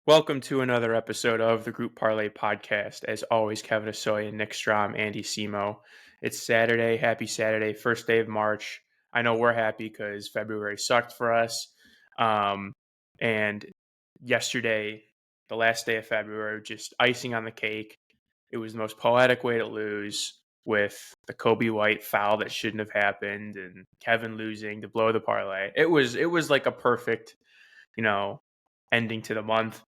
Welcome to another episode of the Group Parlay podcast. As always, Kevin Asoy and Nick Strom, Andy Simo. It's Saturday. Happy Saturday, first day of March. I know we're happy because February sucked for us. And yesterday, the last day of February, just icing on the cake. It was the most poetic way to lose with the Kobe White foul that shouldn't have happened and Kevin losing to blow the parlay. It was like a perfect, ending to the month.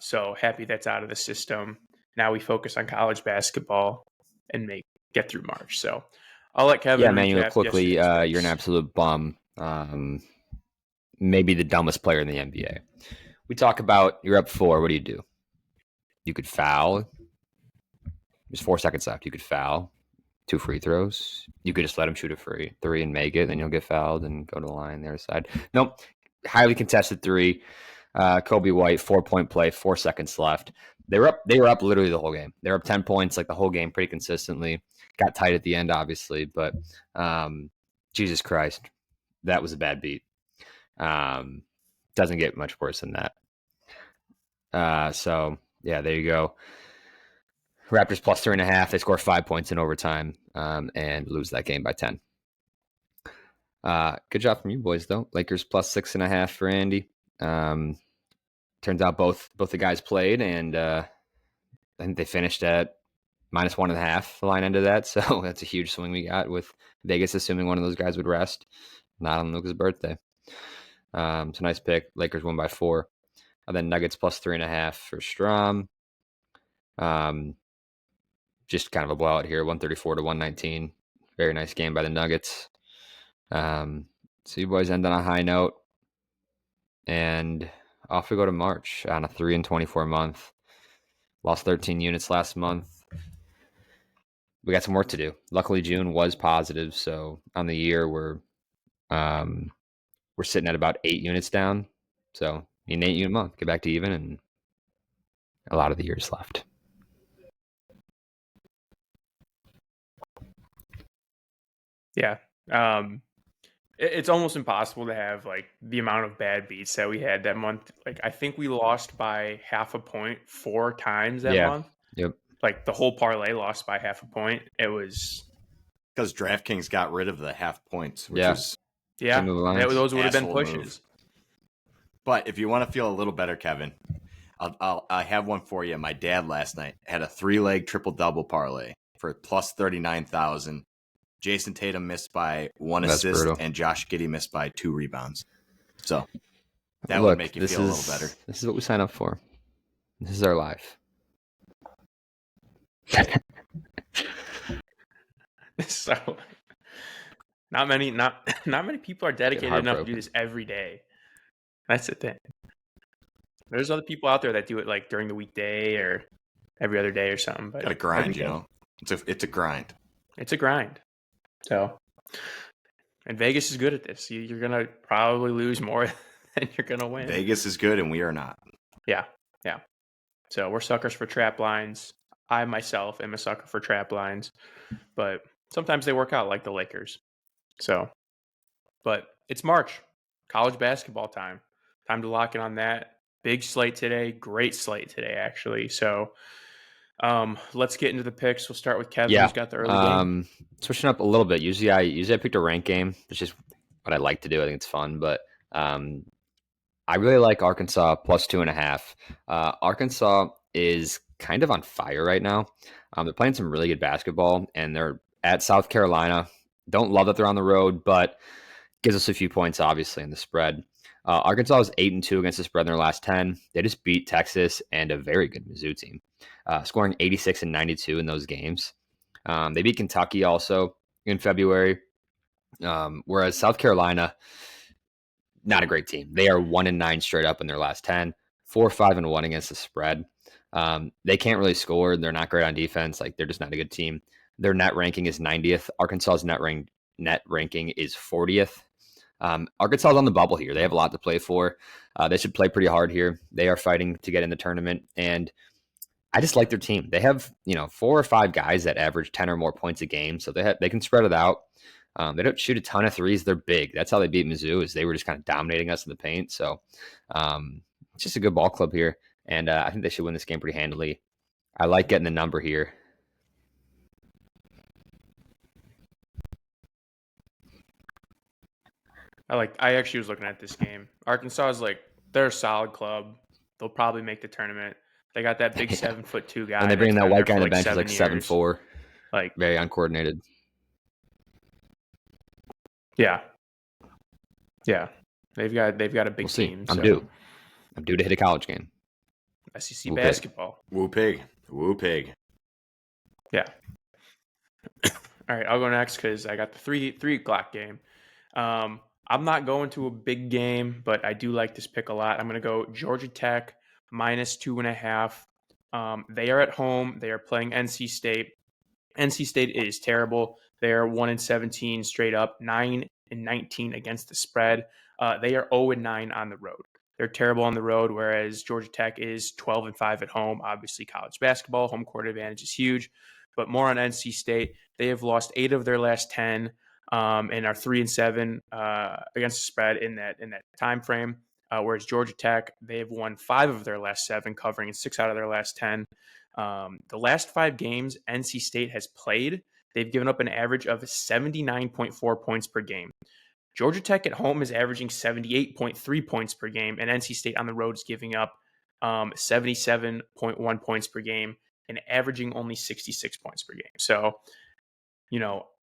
So happy that's out of the system. Now we focus on college basketball and get through March. So I'll let Kevin Yeah, Manuel, recap quickly, yesterday's you're an picks. absolute bum. Maybe the dumbest player in the NBA. We talk about you're up 4. What do? You could foul. There's 4 seconds left. You could foul 2 free throws. You could just let him shoot a free 3 and make it. Then you'll get fouled and go to the line the other side. Nope. Highly contested 3. Kobe White, 4-point play, 4 seconds left. They were up literally the whole game. They were up 10 points like the whole game pretty consistently. Got tight at the end, obviously, but Jesus Christ, that was a bad beat. Doesn't get much worse than that. So yeah, there you go. Raptors plus 3.5. They score 5 points in overtime and lose that game by 10. Good job from you boys, though. Lakers plus 6.5 for Andy. Turns out both the guys played, and I think they finished at minus 1.5. The line ended that, so that's a huge swing we got with Vegas assuming one of those guys would rest, not on Luka's birthday. So nice pick. Lakers won by 4. And then Nuggets plus 3.5 for Strom. Just kind of a blowout here, 134-119. Very nice game by the Nuggets. So you boys end on a high note. And off we go to March on a 3-24 month. Lost 13 units last month. We got some work to do. Luckily, June was positive. So on the year, we're sitting at about 8 units down. So in 8 unit month, get back to even, and a lot of the years left. Yeah. It's almost impossible to have like the amount of bad beats that we had that month. Like I think we lost by half a point 4 times that month. Yep. Like the whole parlay lost by half a point. It was because DraftKings got rid of the half points, which was those would have been pushes. Move. But if you want to feel a little better, Kevin, I have one for you. My dad last night had a 3-leg triple-double parlay for plus 39,000. Jason Tatum missed by 1 assist, and Josh Giddey missed by 2 rebounds. So that would make you feel a little better. This is what we sign up for. This is our life. So not many people are dedicated enough to do this every day. That's the thing. There's other people out there that do it like during the weekday or every other day or something. But gotta grind, It's a grind. It's a grind. So, and Vegas is good at this. You're gonna probably lose more than you're gonna win. Vegas is good, and we are not. Yeah. So we're suckers for trap lines. I myself am a sucker for trap lines, but sometimes they work out, like the Lakers. So, but it's March, college basketball time. Time to lock in on that. Big slate today. Great slate today, actually. So, let's get into the picks. We'll start with Kevin, who's got the early game. Switching up a little bit. Usually I picked a ranked game. It's just what I like to do. I think it's fun, but I really like Arkansas plus 2.5. Arkansas is kind of on fire right now. They're playing some really good basketball, and they're at South Carolina. Don't love that they're on the road, but gives us a few points, obviously, in the spread. Arkansas is 8-2 against the spread in their last 10. They just beat Texas and a very good Mizzou team, scoring 86 and 92 in those games. They beat Kentucky also in February, whereas South Carolina, not a great team. They are 1-9 straight up in their last 10, 4-5-1 against the spread. They can't really score. They're not great on defense. Like, they're just not a good team. Their net ranking is 90th. Arkansas's net ranking is 40th. Arkansas is on the bubble here. They have a lot to play for. They should play pretty hard here. They are fighting to get in the tournament, and I just like their team. They have 4 or 5 guys that average 10 or more points a game, so they can spread it out. They don't shoot a ton of threes. They're big. That's how they beat Mizzou, is they were just kind of dominating us in the paint. So it's just a good ball club here, and I think they should win this game pretty handily. I like getting the number here. I actually was looking at this game. Arkansas is they're a solid club. They'll probably make the tournament. They got that big 7'2" guy. And they bring that's that been white there guy for on the bench who's 7'4". Like, Very uncoordinated. yeah. They've got a big We'll see. team. I'm so. due to hit a college game. SEC Woo pig. basketball. Woo pig. Woo pig. Yeah. All right, I'll go next because I got the 3 o'clock game. I'm not going to a big game, but I do like this pick a lot. I'm going to go Georgia Tech minus 2.5. They are at home. They are playing NC State. NC State is terrible. They're 1-17 straight up, 9-19 against the spread. They are 0-9 on the road. They're terrible on the road, whereas Georgia Tech is 12-5 at home. Obviously, college basketball, home court advantage is huge. But more on NC State. They have lost 8 of their last 10 and are 3-7 against the spread in that time frame. Whereas Georgia Tech, they have won 5 of their last 7, covering 6 out of their last 10. The last 5 games NC State has played, they've given up an average of 79.4 points per game. Georgia Tech at home is averaging 78.3 points per game, and NC State on the road is giving up 77.1 points per game and averaging only 66 points per game. So,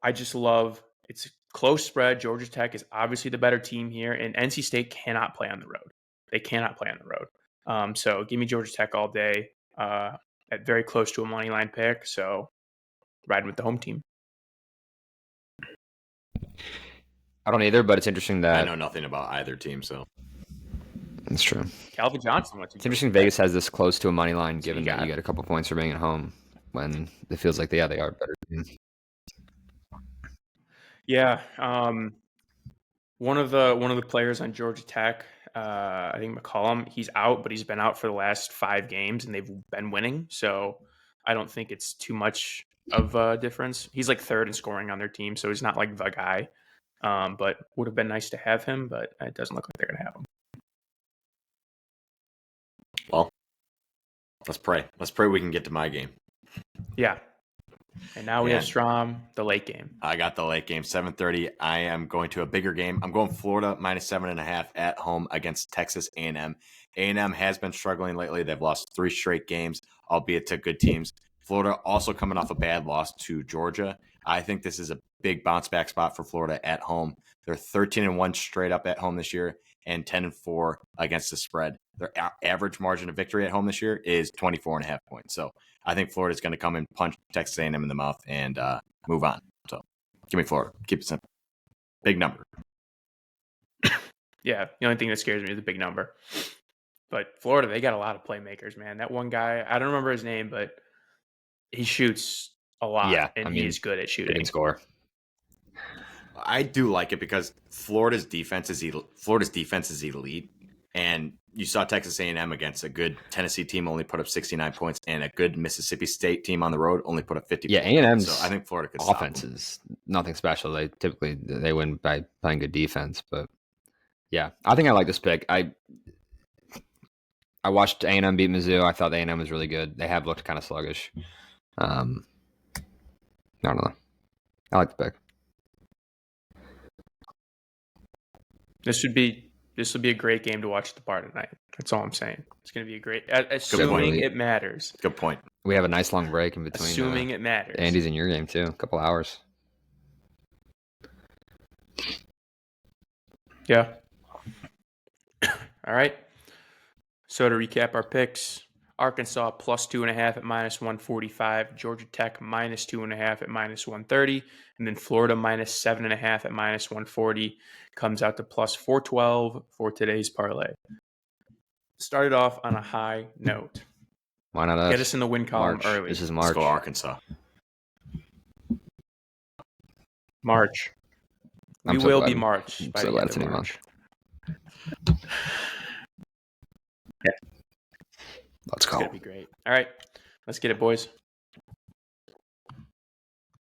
I just love it's a close spread. Georgia Tech is obviously the better team here, and NC State cannot play on the road. They cannot play on the road. So give me Georgia Tech all day at very close to a money line pick. So riding with the home team. I don't either, but it's interesting that I know nothing about either team, so that's true. Calvin Johnson. It's interesting Vegas has this close to a money line, given that you got get a couple points for being at home when it feels like they are a better team. Yeah, one of the players on Georgia Tech, I think McCollum, he's out, but he's been out for the last 5 games, and they've been winning. So I don't think it's too much of a difference. He's like 3rd in scoring on their team, so he's not like the guy. But would have been nice to have him, but it doesn't look like they're going to have him. Well, let's pray. Let's pray we can get to my game. Yeah. And now we have Strom, the late game. I got the late game, 7:30. I am going to a bigger game. I'm going Florida minus 7.5 at home against Texas A&M. A&M has been struggling lately. They've lost 3 straight games, albeit to good teams. Florida also coming off a bad loss to Georgia. I think this is a big bounce back spot for Florida at home. They're 13-1 straight up at home this year and 10-4 against the spread. Their average margin of victory at home this year is 24.5 points. So I think Florida's going to come and punch Texas A&M in the mouth and move on. So give me Florida. Keep it simple. Big number. Yeah, the only thing that scares me is the big number. But Florida, they got a lot of playmakers, man. That one guy, I don't remember his name, but he shoots a lot, and he's good at shooting. He can score. I do like it because Florida's defense is elite, and you saw Texas A&M against a good Tennessee team only put up 69 points, and a good Mississippi State team on the road only put up 50. Yeah, A&M's so I think Florida could offense is nothing special. They typically win by playing good defense, but yeah, I think I like this pick. I watched A&M beat Mizzou. I thought A&M was really good. They have looked kind of sluggish. I don't know. I like the pick. This would be a great game to watch at the bar tonight. That's all I'm saying. It's going to be a great, assuming it matters. Good point. We have a nice long break in between. Assuming it matters. Andy's in your game too. A couple hours. Yeah. All right. So to recap our picks, Arkansas plus 2.5 at minus 145, Georgia Tech minus 2.5 at minus 130, and then Florida minus 7.5 at minus 140 comes out to plus 412 for today's parlay. Started off on a high note. Why not us? Get us in the win column early. This is March. Let's go Arkansas. March. We will be March. I'm so glad it's a new month. Yeah. Let's go. It's going to be great. All right. Let's get it, boys.